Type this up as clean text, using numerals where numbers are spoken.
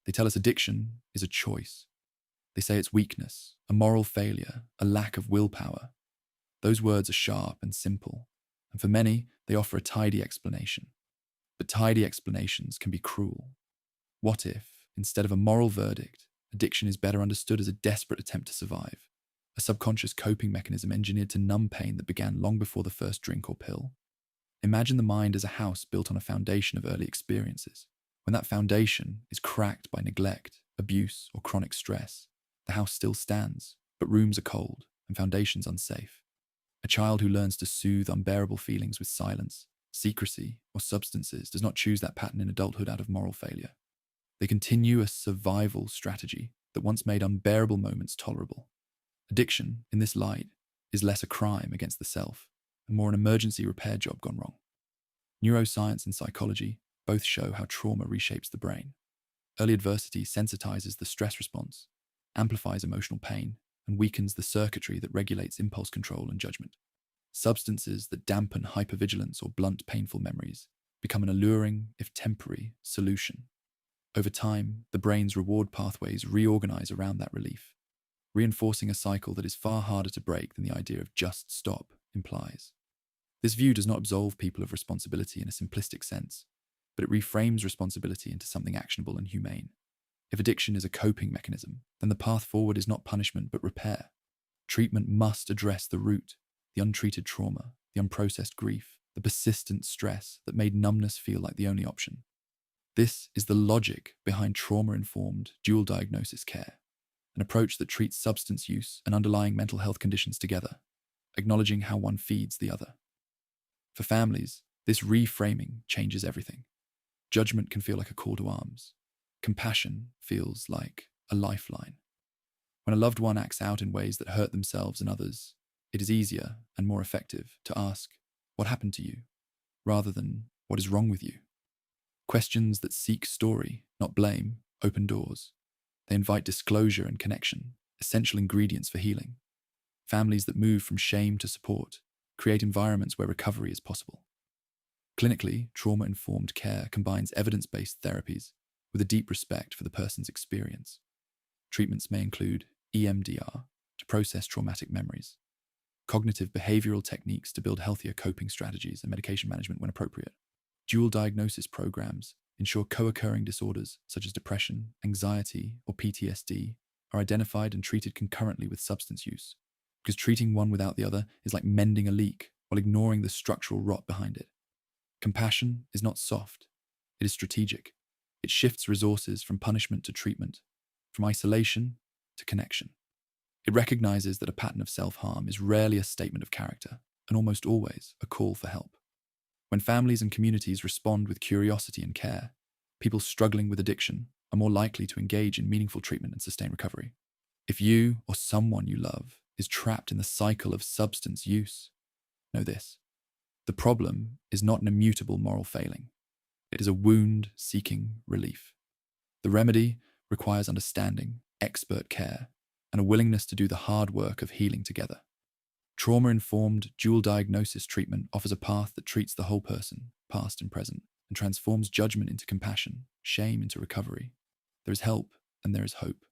They tell us addiction is a choice. They say it's weakness, a moral failure, a lack of willpower. Those words are sharp and simple, and for many, they offer a tidy explanation. But tidy explanations can be cruel. What if, instead of a moral verdict, addiction is better understood as a desperate attempt to survive, a subconscious coping mechanism engineered to numb pain that began long before the first drink or pill? Imagine the mind as a house built on a foundation of early experiences. When that foundation is cracked by neglect, abuse, or chronic stress, the house still stands, but rooms are cold and foundations unsafe. A child who learns to soothe unbearable feelings with silence, secrecy, or substances does not choose that pattern in adulthood out of moral failure. They continue a survival strategy that once made unbearable moments tolerable. Addiction, in this light, is less a crime against the self and more an emergency repair job gone wrong. Neuroscience and psychology both show how trauma reshapes the brain. Early adversity sensitizes the stress response, amplifies emotional pain, and weakens the circuitry that regulates impulse control and judgment. Substances that dampen hypervigilance or blunt painful memories become an alluring, if temporary, solution. Over time, the brain's reward pathways reorganize around that relief, reinforcing a cycle that is far harder to break than the idea of just stop implies. This view does not absolve people of responsibility in a simplistic sense, but it reframes responsibility into something actionable and humane. If addiction is a coping mechanism, then the path forward is not punishment but repair. Treatment must address the root, the untreated trauma, the unprocessed grief, the persistent stress that made numbness feel like the only option. This is the logic behind trauma-informed dual diagnosis care, an approach that treats substance use and underlying mental health conditions together, acknowledging how one feeds the other. For families, this reframing changes everything. Judgment can feel like a call to arms. Compassion feels like a lifeline. When a loved one acts out in ways that hurt themselves and others, it is easier and more effective to ask, "What happened to you?" rather than, "What is wrong with you?" Questions that seek story, not blame, open doors. They invite disclosure and connection, essential ingredients for healing. Families that move from shame to support create environments where recovery is possible. Clinically, trauma-informed care combines evidence-based therapies with a deep respect for the person's experience. Treatments may include EMDR to process traumatic memories, cognitive behavioral techniques to build healthier coping strategies, and medication management when appropriate. Dual diagnosis programs ensure co-occurring disorders such as depression, anxiety, or PTSD are identified and treated concurrently with substance use, because treating one without the other is like mending a leak while ignoring the structural rot behind it. Compassion is not soft, it is strategic. It shifts resources from punishment to treatment, from isolation to connection. It recognizes that a pattern of self-harm is rarely a statement of character, and almost always a call for help. When families and communities respond with curiosity and care, people struggling with addiction are more likely to engage in meaningful treatment and sustain recovery. If you or someone you love is trapped in the cycle of substance use, know this: the problem is not an immutable moral failing. It is a wound seeking relief. The remedy requires understanding, expert care, and a willingness to do the hard work of healing together. Trauma-informed dual diagnosis treatment offers a path that treats the whole person, past and present, and transforms judgment into compassion, shame into recovery. There is help and there is hope.